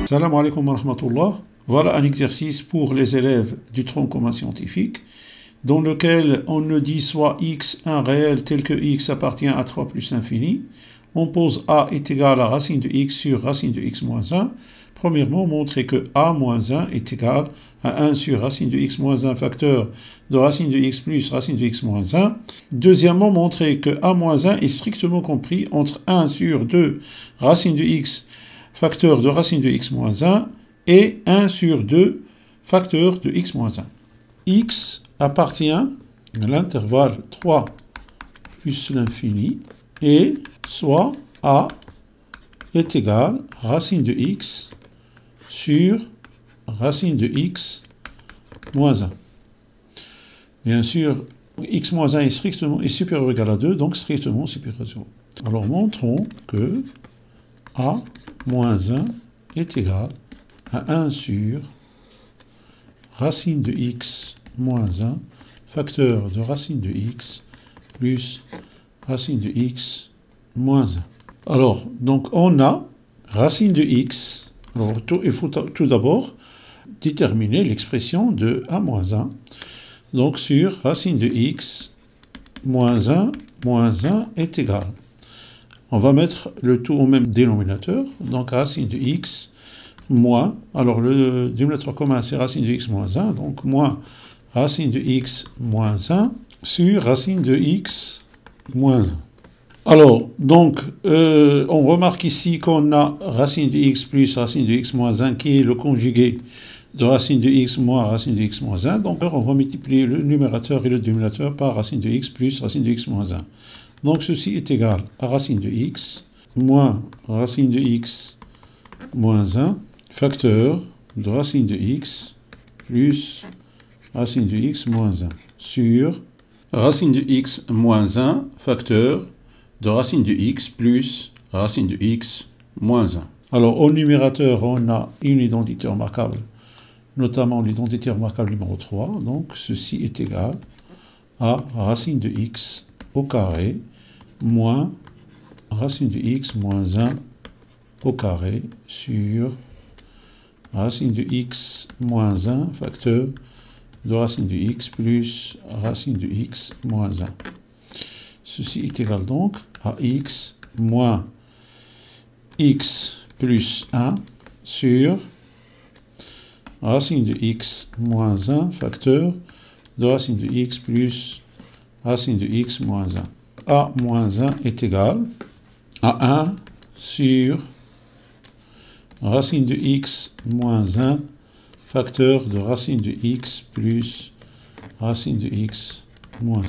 Salam alaikum wa rahmatullah. Voilà un exercice pour les élèves du tronc commun scientifique dans lequel on ne dit soit x un réel tel que x appartient à 3 plus l'infini. On pose a est égal à racine de x sur racine de x moins 1. Premièrement, montrer que a moins 1 est égal à 1 sur racine de x moins 1 facteur de racine de x plus racine de x moins 1. Deuxièmement, montrer que a moins 1 est strictement compris entre 1 sur 2 racine de x facteur de racine de x moins 1 et 1 sur 2 facteur de x moins 1. X appartient à l'intervalle 3 plus l'infini et soit a est égal à racine de x sur racine de x moins 1. Bien sûr, x moins 1 est supérieur ou égal à 2, donc strictement supérieur à 0. Alors montrons que a moins 1 est égal à 1 sur racine de x moins 1 facteur de racine de x plus racine de x moins 1. Alors, donc on a racine de x. Alors, il faut tout d'abord déterminer l'expression de a moins 1. Donc, sur racine de x moins 1 est égal. On va mettre le tout au même dénominateur. Donc, racine de x moins, alors le dénominateur commun c'est racine de x moins 1, donc moins racine de x moins 1 sur racine de x moins 1. Alors, donc, on remarque ici qu'on a racine de x plus racine de x moins 1 qui est le conjugué de racine de x moins racine de x moins 1. Donc, on va multiplier le numérateur et le dénominateur par racine de x plus racine de x moins 1. Donc, ceci est égal à racine de x moins racine de x moins 1 facteur de racine de x plus racine de x moins 1 sur racine de x moins 1 facteur de racine de x plus racine de x moins 1. Alors, au numérateur, on a une identité remarquable, notamment l'identité remarquable numéro 3. Donc, ceci est égal à racine de x au carré moins racine de x moins 1 au carré sur racine de x moins 1 facteur de racine de x plus racine de x moins 1. Ceci est égal donc à x moins x plus 1 sur racine de x moins 1 facteur de racine de x plus racine de x moins 1. A moins 1 est égal à 1 sur racine de x moins 1 facteur de racine de x plus racine de x moins 1.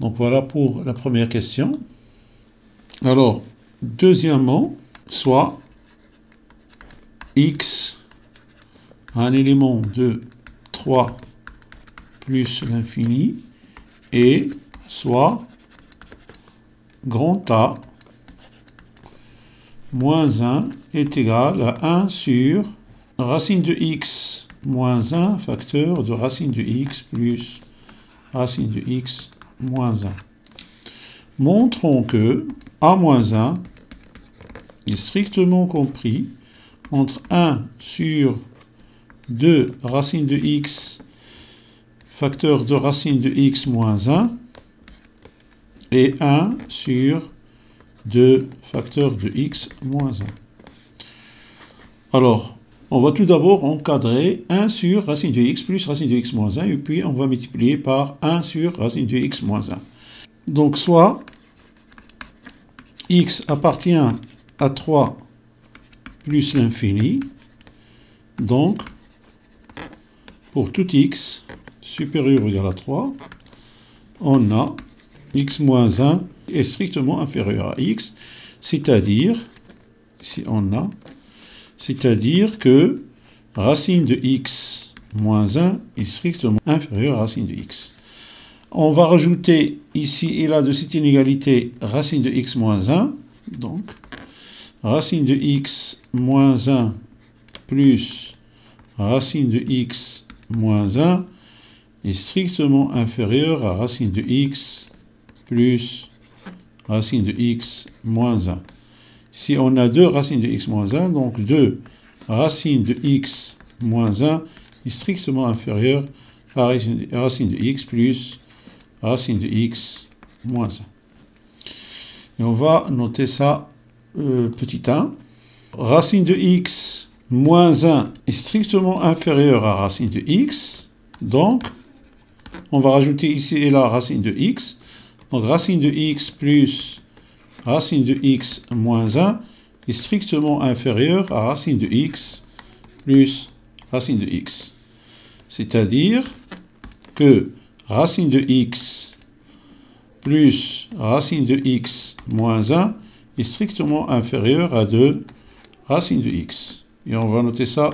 Donc voilà pour la première question. Alors, deuxièmement, soit x un élément de 3 plus l'infini et soit grand A moins 1 est égal à 1 sur racine de x moins 1 facteur de racine de x plus racine de x moins 1. Montrons que a moins 1 est strictement compris entre 1 sur 2 racine de x facteur de racine de x moins 1 et 1 sur 2 facteur de x moins 1. Alors, on va tout d'abord encadrer 1 sur racine de x plus racine de x moins 1 et puis on va multiplier par 1 sur racine de x moins 1. Donc, soit x appartient à 3 plus l'infini, donc pour tout x supérieur ou égal à 3, on a x moins 1 est strictement inférieur à x, c'est-à-dire, si on a, c'est-à-dire que racine de x moins 1 est strictement inférieure à racine de x. On va rajouter ici et là de cette inégalité racine de x moins 1, donc racine de x moins 1 plus racine de x moins 1 est strictement inférieure à racine de x plus racine de x moins 1. si on a 2 racines de x moins 1, donc 2 racines de x moins 1 est strictement inférieur à racine de x plus racine de x moins 1. Et on va noter ça petit 1. Racine de x moins 1 est strictement inférieur à racine de x. Donc, on va rajouter ici et là racine de x. Donc, racine de x plus racine de x moins 1 est strictement inférieur à racine de x plus racine de x. C'est-à-dire que racine de x plus racine de x moins 1 est strictement inférieur à 2 racine de x. Et on va noter ça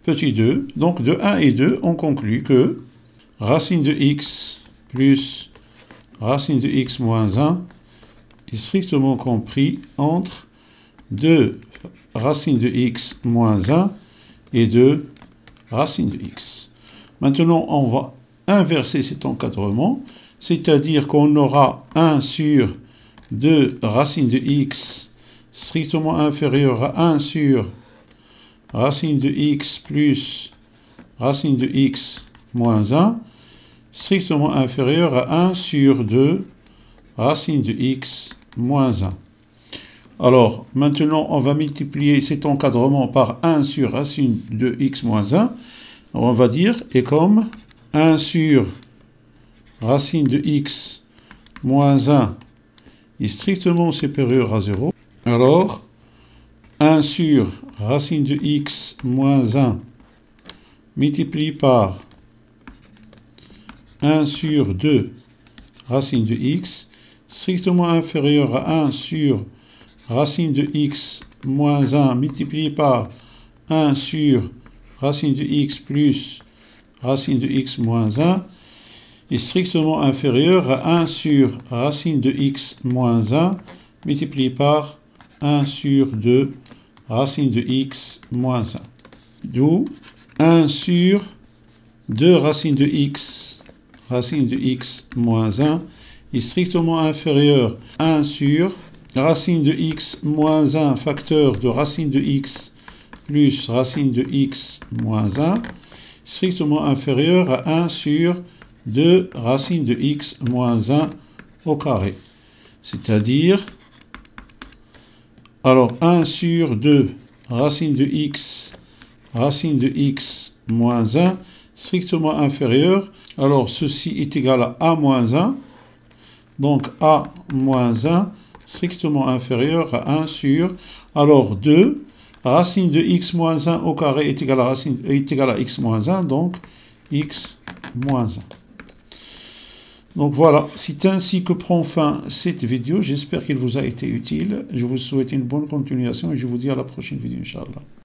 petit 2. Donc de 1 et 2, on conclut que racine de x plus racine de x moins 1 est strictement compris entre 2 racine de x moins 1 et 2 racine de x. Maintenant, on va inverser cet encadrement, c'est-à-dire qu'on aura 1 sur 2 racine de x strictement inférieur à 1 sur racine de x plus racine de x moins 1, strictement inférieur à 1 sur 2 racine de x moins 1. Alors, maintenant, on va multiplier cet encadrement par 1 sur racine de x moins 1. On va dire, et comme 1 sur racine de x moins 1 est strictement supérieur à 0, alors 1 sur racine de x moins 1 multiplié par 1 sur 2 racine de x strictement inférieur à 1 sur racine de x moins 1 multiplié par 1 sur racine de x plus racine de x moins 1 est strictement inférieur à 1 sur racine de x moins 1 multiplié par 1 sur 2 racine de x moins 1. D'où 1 sur 2 racine de x moins 1 est strictement inférieur à 1 sur racine de x moins 1 facteur de racine de x plus racine de x moins 1, strictement inférieur à 1 sur 2 racine de x moins 1 au carré. C'est-à-dire, alors 1 sur 2 racine de x moins 1, strictement inférieur. Alors ceci est égal à a moins 1, donc a moins 1, strictement inférieur à 1 sur, alors 2, racine de x moins 1 au carré est égal à x moins 1, donc x moins 1. Donc voilà, c'est ainsi que prend fin cette vidéo. J'espère qu'elle vous a été utile. Je vous souhaite une bonne continuation et je vous dis à la prochaine vidéo, Inch'Allah.